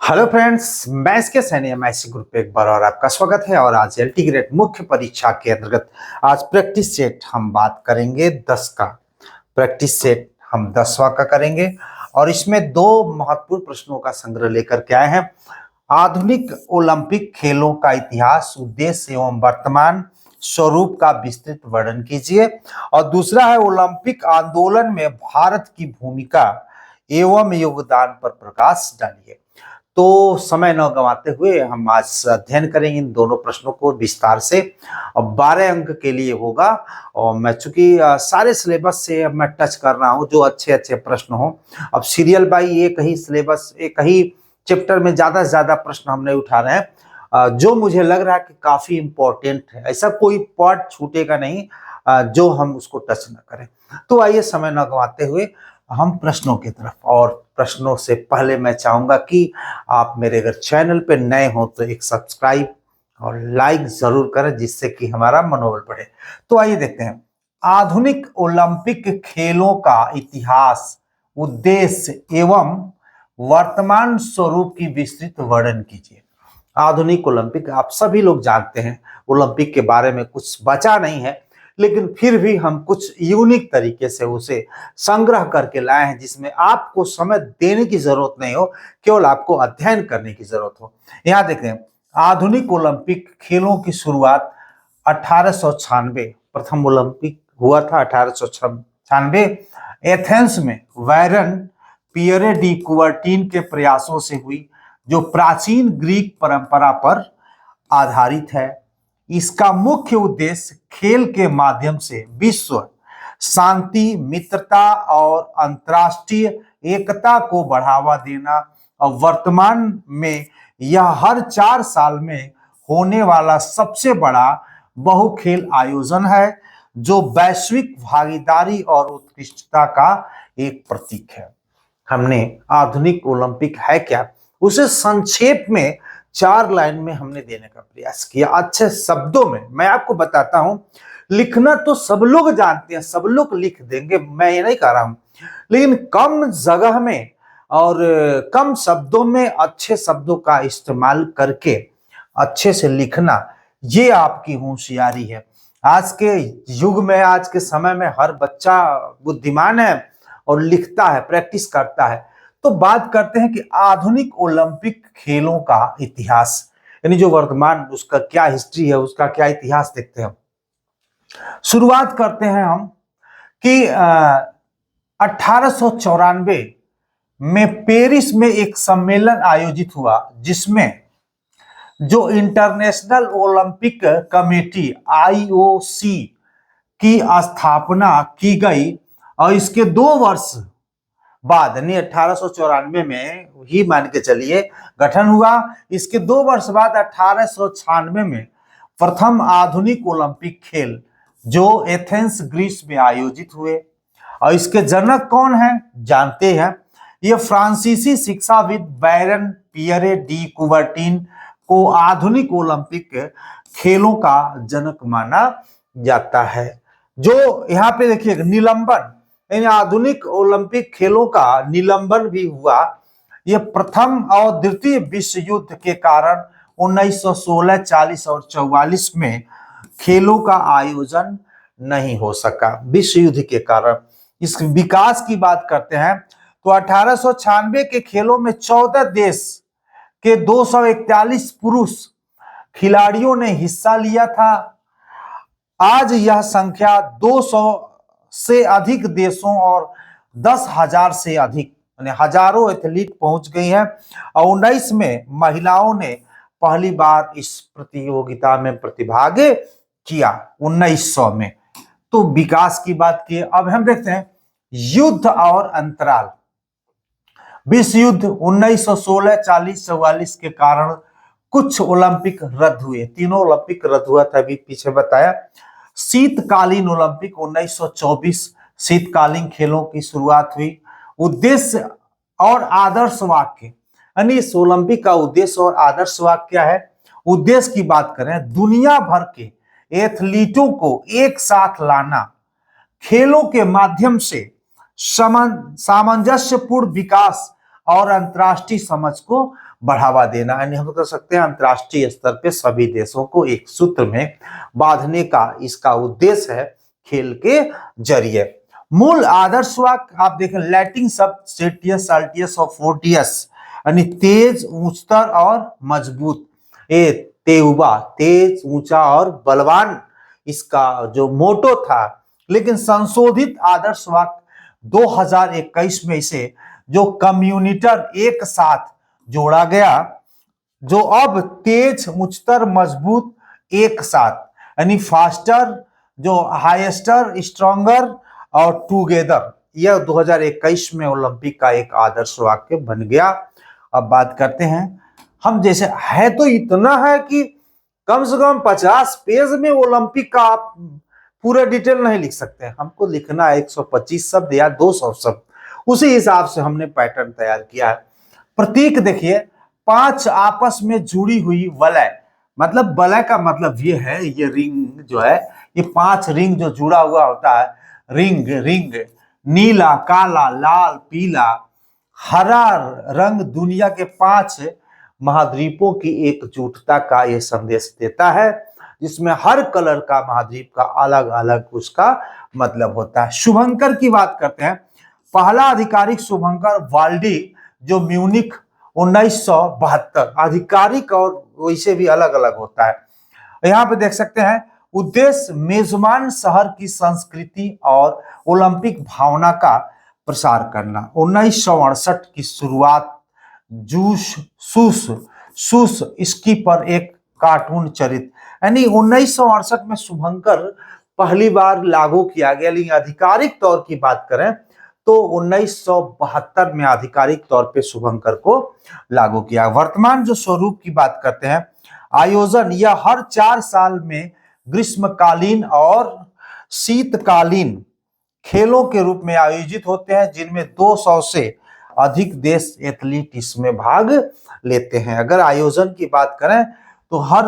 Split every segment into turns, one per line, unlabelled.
Hello friends, मैं इसके Saini MIC group पे एक बार और आपका स्वागत है। और आज एलटी ग्रेड मुख्य परीक्षा के अंतर्गत आज प्रैक्टिस सेट हम बात करेंगे 10 का। प्रैक्टिस सेट हम 10वां का करेंगे और इसमें दो महत्वपूर्ण प्रश्नों का संग्रह लेकर के आए हैं। आधुनिक ओलंपिक खेलों का इतिहास, उद्देश्य एवं वर्तमान स्वरूप का विस्तृत वर्णन कीजिए। और दूसरा है ओलंपिक आंदोलन में भारत की भूमिका एवं योगदान पर प्रकाश डालिए। तो समय न गंवाते हुए हम आज अध्ययन करेंगे इन दोनों प्रश्नों को विस्तार से। और 12 अंक के लिए होगा। और मैं चूंकि सारे सिलेबस से अब मैं टच कर रहा हूं, जो अच्छे अच्छे प्रश्न हो। अब सीरियल बाई एक ही सिलेबस, एक ही चैप्टर में ज्यादा से ज्यादा प्रश्न हम नहीं उठा रहे हैं। जो मुझे लग रहा है कि काफी इंपॉर्टेंट है, ऐसा कोई पार्ट छूटेगा नहीं जो हम उसको टच न करें। तो आइए समय न गंवाते हुए हम प्रश्नों की तरफ। और प्रश्नों से पहले मैं चाहूंगा कि आप मेरे अगर चैनल पे नए हो तो एक सब्सक्राइब और लाइक जरूर करें, जिससे कि हमारा मनोबल बढ़े। तो आइए देखते हैं, आधुनिक ओलंपिक खेलों का इतिहास, उद्देश्य एवं वर्तमान स्वरूप की विस्तृत वर्णन कीजिए। आधुनिक ओलंपिक आप सभी लोग जानते हैं, ओलंपिक के बारे में कुछ बचा नहीं है, लेकिन फिर भी हम कुछ यूनिक तरीके से उसे संग्रह करके लाए हैं, जिसमें आपको समय देने की जरूरत नहीं हो, केवल आपको अध्ययन करने की जरूरत हो। यहाँ देखें, आधुनिक ओलंपिक खेलों की शुरुआत 1896, प्रथम ओलंपिक हुआ था 1896 एथेंस में वायरन पियरे डी कुबर्टीन के प्रयासों से हुई, जो प्राचीन ग्रीक परंपरा पर आधारित है। इसका मुख्य उद्देश्य खेल के माध्यम से विश्व शांति, मित्रता और अंतर्राष्ट्रीय एकता को बढ़ावा देना। और वर्तमान में यह हर 4 साल में होने वाला सबसे बड़ा बहुखेल आयोजन है, जो वैश्विक भागीदारी और उत्कृष्टता का एक प्रतीक है। हमने आधुनिक ओलंपिक है क्या, उसे संक्षेप में 4 लाइन में हमने देने का प्रयास किया। अच्छे शब्दों में मैं आपको बताता हूं, लिखना तो सब लोग जानते हैं, सब लोग लिख देंगे, मैं ये नहीं कह रहा हूं, लेकिन कम जगह में और कम शब्दों में अच्छे शब्दों का इस्तेमाल करके अच्छे से लिखना, ये आपकी होशियारी है। आज के युग में, आज के समय में हर बच्चा बुद्धिमान है और लिखता है, प्रैक्टिस करता है। तो बात करते हैं कि आधुनिक ओलंपिक खेलों का इतिहास, यानी जो वर्तमान उसका क्या हिस्ट्री है, उसका क्या इतिहास देखते हैं। शुरुआत करते हैं हम कि 1894 में पेरिस में एक सम्मेलन आयोजित हुआ, जिसमें जो इंटरनेशनल ओलंपिक कमेटी आईओसी की स्थापना की गई। और इसके 2 वर्ष बाद, यानी 1894 में ही मान के चलिए गठन हुआ। इसके 2 वर्ष बाद 1896 में प्रथम आधुनिक ओलंपिक खेल जो एथेंस ग्रीस में आयोजित हुए। और इसके जनक कौन है जानते हैं, ये फ्रांसीसी शिक्षाविद बैरन पियरे डी कुबर्टीन को आधुनिक ओलंपिक खेलों का जनक माना जाता है। जो यहाँ पे देखिए निलंबन, यानी आधुनिक ओलंपिक खेलों का निलंबन भी हुआ। यह प्रथम और द्वितीय विश्व युद्ध के कारण 1916, 40 और 44 में खेलों का आयोजन नहीं हो सका, विश्व युद्ध के कारण। इस विकास की बात करते हैं तो 1896 के खेलों में 14 देश के 241 पुरुष खिलाड़ियों ने हिस्सा लिया था। आज यह संख्या 200 से अधिक देशों और 10,000 से अधिक, यानी हजारों एथलीट पहुंच गई हैं। और 19 में महिलाओं ने पहली बार इस प्रतियोगिता में प्रतिभाग किया, 1900 में। तो विकास की बात की। अब हम देखते हैं युद्ध और अंतराल। विश्व युद्ध 1916, 40, 44 के कारण कुछ ओलंपिक रद्द हुए, तीनों ओलंपिक रद्द हुआ था, अभी पीछे बताया। शीतकालीन ओलंपिक 1924, शीतकालीन खेलों की शुरुआत हुई। उद्देश्य और आदर्श वाक्य, यानी इस ओलंपिक का उद्देश्य और आदर्श वाक्य क्या है। उद्देश्य की बात करें, दुनिया भर के एथलीटों को एक साथ लाना, खेलों के माध्यम से सामंजस्यपूर्ण विकास और अंतर्राष्ट्रीय समझ को बढ़ावा देना, यानी हम कह सकते हैं अंतर्राष्ट्रीय स्तर पे सभी देशों को एक सूत्र में बांधने का इसका उद्देश्य है खेल के जरिए। मूल आदर्श वाक्य आप देखें, लैटिन शब्द सेटियस, अल्टियस और फोर्टियस, यानी तेज, ऊंचतर और मजबूत। ए तेउबा, तेज, ऊंचा और बलवान इसका जो मोटो था। लेकिन संशोधित आदर्श वाक्य 2021 में इसे जो कम्युनिटर एक साथ जोड़ा गया, जो अब तेज, उच्चतर, मजबूत एक साथ, यानी फास्टर, जो हाइस्टर, स्ट्रॉन्गर और टुगेदर, यह 2021 में ओलंपिक का एक आदर्श वाक्य बन गया। अब बात करते हैं हम, जैसे है तो इतना है कि कम से कम 50 पेज में ओलंपिक का आप पूरा डिटेल नहीं लिख सकते, हमको लिखना है 125 शब्द या 200 शब्द, उसी हिसाब से हमने पैटर्न तैयार किया है। प्रतीक देखिए, 5 आपस में जुड़ी हुई वलय, मतलब वलय का मतलब ये है, ये रिंग जो है, ये 5 रिंग जो जुड़ा हुआ होता है, रिंग रिंग, नीला, काला, लाल, पीला, हरा रंग दुनिया के 5 महाद्वीपों की एकजुटता का यह संदेश देता है, जिसमें हर कलर का महाद्वीप का अलग अलग उसका मतलब होता है। शुभंकर की बात करते हैं, पहला आधिकारिक शुभंकर वाल्डी, जो म्यूनिक 1972, आधिकारिक और वैसे भी अलग अलग होता है। यहाँ पे देख सकते हैं, उद्देश्य मेजबान शहर की संस्कृति और ओलंपिक भावना का प्रसार करना। 1968 की शुरुआत, जूस सूस सूस इसकी पर एक कार्टून चरित्र, यानी 1968 में शुभंकर पहली बार लागू किया गया, लेकिन आधिकारिक तौर की बात करें तो 1972 में आधिकारिक तौर पे शुभंकर को लागू किया। वर्तमान जो स्वरूप की बात करते हैं, आयोजन यह हर 4 साल में ग्रीष्मकालीन और शीतकालीन खेलों के रूप में आयोजित होते हैं, जिनमें 200 से अधिक देश एथलीट इसमें भाग लेते हैं। अगर आयोजन की बात करें तो हर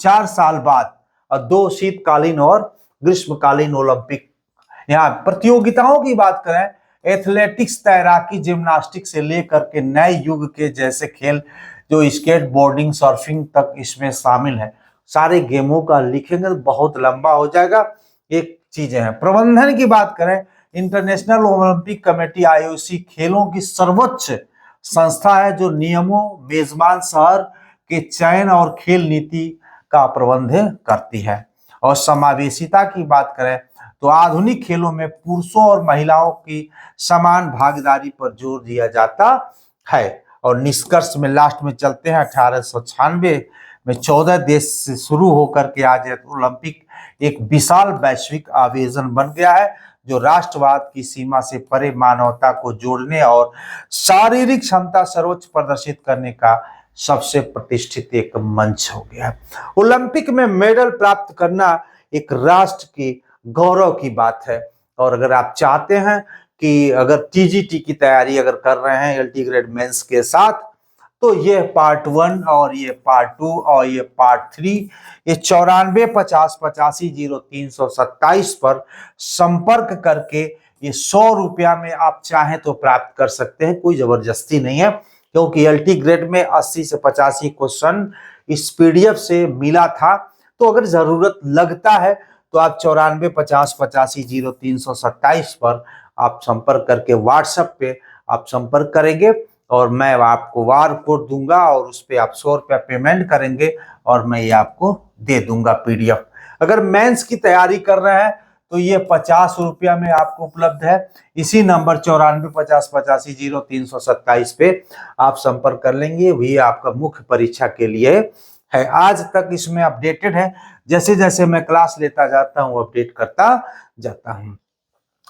4 साल बाद 2 शीतकालीन और ग्रीष्मकालीन ओलंपिक। यहाँ प्रतियोगिताओं की बात करें, एथलेटिक्स, तैराकी, जिम्नास्टिक्स से लेकर के नए युग के जैसे खेल, जो स्केट बोर्डिंग, सर्फिंग तक इसमें शामिल है। सारे गेमों का लिखेंगे तो बहुत लंबा हो जाएगा, एक चीजें हैं। प्रबंधन की बात करें, इंटरनेशनल ओलंपिक कमेटी आईओसी खेलों की सर्वोच्च संस्था है, जो नियमों, मेजबान शहर के चयन और खेल नीति का प्रबंध करती है। और समावेशिता की बात करें तो आधुनिक खेलों में पुरुषों और महिलाओं की समान भागीदारी पर जोर दिया जाता है। और निष्कर्ष में लास्ट में चलते हैं, 1896 में 14 देश से शुरू होकर के आज ओलंपिक एक विशाल वैश्विक आयोजन बन गया है, जो राष्ट्रवाद की सीमा से परे मानवता को जोड़ने और शारीरिक क्षमता सर्वोच्च प्रदर्शित करने का सबसे प्रतिष्ठित एक मंच हो गया। ओलंपिक में मेडल प्राप्त करना एक राष्ट्र की गौरव की बात है। और अगर आप चाहते हैं कि अगर टीजीटी की तैयारी अगर कर रहे हैं एलटी ग्रेड मेंस के साथ, तो ये पार्ट 1 और ये पार्ट 2 और ये पार्ट 3, ये 94 50 85 0327 पर संपर्क करके ये 100 रुपया में आप चाहें तो प्राप्त कर सकते हैं, कोई जबरदस्ती नहीं है, क्योंकि एलटी ग्रेड में 80 से 85 क्वेश्चन इस पीडीएफ से मिला था। तो अगर जरूरत लगता है तो आप 94 50 85 0327 पर आप संपर्क करके व्हाट्सएप पे आप संपर्क करेंगे और मैं आपको वार कोड दूंगा और उस पर आप 100 रुपया पेमेंट करेंगे और मैं ये आपको दे दूंगा पीडीएफ। अगर मेंस की तैयारी कर रहे हैं तो ये 50 रुपया में आपको उपलब्ध है। इसी नंबर 94 50 85 0327 पे आप संपर्क कर लेंगे, वही आपका मुख्य परीक्षा के लिए है। आज तक इसमें अपडेटेड है, जैसे जैसे मैं क्लास लेता जाता हूँ अपडेट करता जाता हूँ।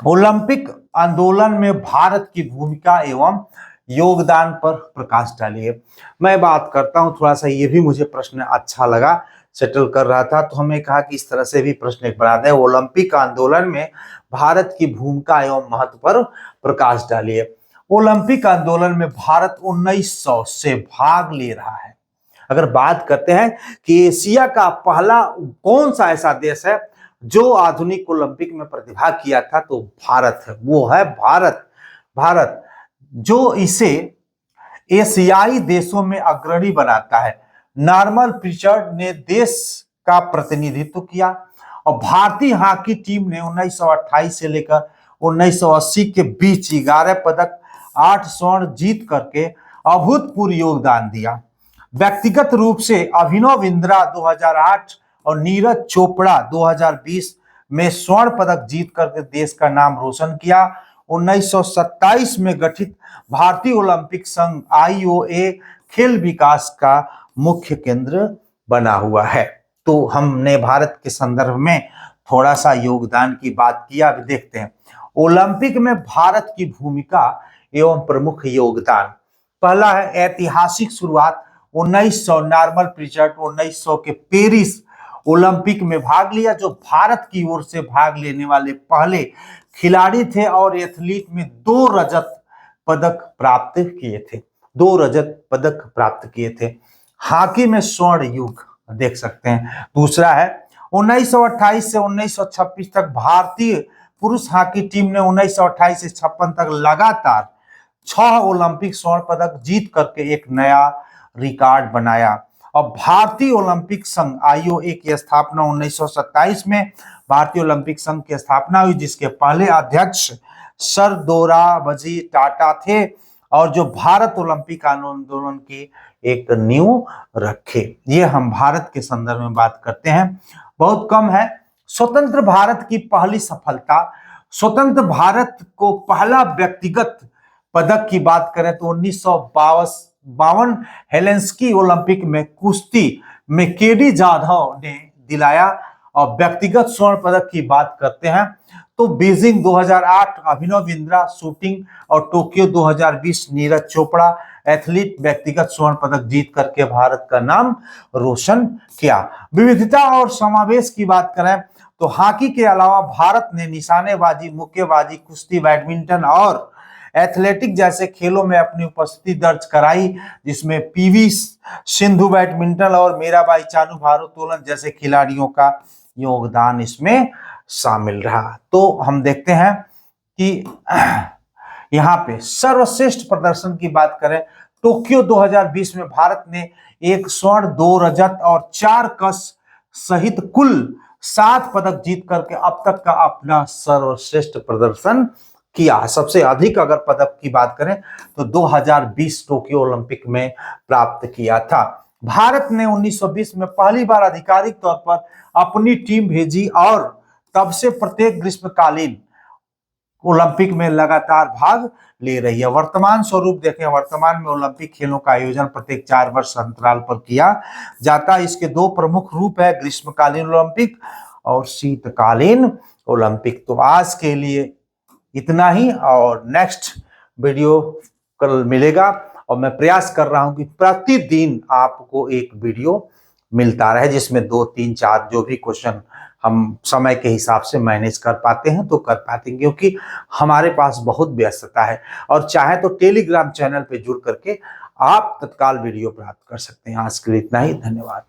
ओलंपिक आंदोलन में भारत की भूमिका एवं योगदान पर प्रकाश डालिए। मैं बात करता हूं, थोड़ा सा ये भी मुझे प्रश्न अच्छा लगा, सेटल कर रहा था तो हमें कहा कि इस तरह से भी प्रश्न एक बना दें। ओलंपिक आंदोलन में भारत की भूमिका एवं महत्व पर प्रकाश डालिए। ओलंपिक आंदोलन में भारत 1900 से भाग ले रहा है। अगर बात करते हैं कि एशिया का पहला कौन सा ऐसा देश है जो आधुनिक ओलंपिक में प्रतिभाग किया था, तो भारत है, वो है भारत। भारत जो इसे एशियाई देशों में अग्रणी बनाता है। नॉर्मन प्रिचर्ड ने देश का प्रतिनिधित्व किया और भारतीय हॉकी टीम ने 1928 से लेकर 1980 के बीच 11 पदक 8 स्वर्ण जीत करके अभूतपूर्व योगदान दिया। व्यक्तिगत रूप से अभिनव बिंद्रा 2008 और नीरज चोपड़ा 2020 में स्वर्ण पदक जीत करके देश का नाम रोशन किया। 1927 में गठित भारतीय ओलंपिक संघ IOA खेल विकास का मुख्य केंद्र बना हुआ है। तो हमने भारत के संदर्भ में थोड़ा सा योगदान की बात किया। अभी देखते हैं ओलंपिक में भारत की भूमिका एवं प्रमुख योगदान। पहला है ऐतिहासिक शुरुआत 1900, नॉर्मन प्रिचर्ड 1900 के पेरिस ओलंपिक में भाग लिया, जो भारत की ओर से भाग लेने वाले पहले खिलाड़ी थे और एथलीट में 2 रजत पदक प्राप्त किए थे। 2 रजत पदक प्राप्त किए थे। हॉकी में स्वर्ण युग देख सकते हैं। दूसरा है 1928 से 1926 तक भारतीय पुरुष हॉकी टीम ने 1928 से 56 तक लगातार 6 ओलंपिक स्वर्ण पदक जीत करके एक नया रिकॉर्ड बनाया। और भारतीय ओलंपिक संघ IOA की स्थापना 1927 में भारतीय ओलंपिक संघ की स्थापना हुई, जिसके पहले अध्यक्ष सर दोराबजी टाटा थे और जो भारत ओलंपिक आंदोलन की एक नींव रखे। ये हम भारत के संदर्भ में बात करते हैं, बहुत कम है। स्वतंत्र भारत की पहली सफलता, स्वतंत्र भारत को पहला व्यक्तिगत पदक की बात करें तो 1952 हेलेंस्की ओलंपिक में कुश्ती में केडी जाधव ने दिलाया। और व्यक्तिगत स्वर्ण पदक की बात करते हैं तो बीजिंग 2008 अभिनव बिंद्रा शूटिंग और टोक्यो 2020 नीरज चोपड़ा एथलीट व्यक्तिगत स्वर्ण पदक जीत करके भारत का नाम रोशन किया। विविधता और समावेश की बात करें तो हॉकी के अलावा भारत ने निशानेबाजी, मुक्केबाजी, कुश्ती, बैडमिंटन और एथलेटिक जैसे खेलों में अपनी उपस्थिति दर्ज कराई, जिसमें PV सिंधु बैडमिंटन और मीराबाई चानू भारोत्तोलन जैसे खिलाड़ियों का योगदान इसमें शामिल रहा। तो हम देखते हैं कि यहाँ पे सर्वश्रेष्ठ प्रदर्शन की बात करें टोक्यो 2020 में भारत ने 1 स्वर्ण 2 रजत और 4 कस सहित कुल 7 पदक जीत करके अब तक का अपना सर्वश्रेष्ठ प्रदर्शन किया। सबसे अधिक अगर पदक की बात करें तो 2020 टोक्यो ओलंपिक में प्राप्त किया था। भारत ने 1920 में पहली बार आधिकारिक तौर पर अपनी टीम भेजी और तब से प्रत्येक ग्रीष्मकालीन ओलंपिक में लगातार भाग ले रही है। वर्तमान स्वरूप देखें, वर्तमान में ओलंपिक खेलों का आयोजन प्रत्येक 4 वर्ष अंतराल पर किया जाता है। इसके 2 प्रमुख रूप है, ग्रीष्मकालीन ओलंपिक और शीतकालीन ओलंपिक। तो आज के लिए इतना ही और नेक्स्ट वीडियो कल मिलेगा और मैं प्रयास कर रहा हूं कि प्रतिदिन आपको एक वीडियो मिलता रहे, जिसमें 2, 3, 4 जो भी क्वेश्चन हम समय के हिसाब से मैनेज कर पाते हैं तो कर पाते हैं, क्योंकि हमारे पास बहुत व्यस्तता है। और चाहे तो टेलीग्राम चैनल पे जुड़ करके आप तत्काल वीडियो प्राप्त कर सकते हैं। आज के लिए इतना ही, धन्यवाद।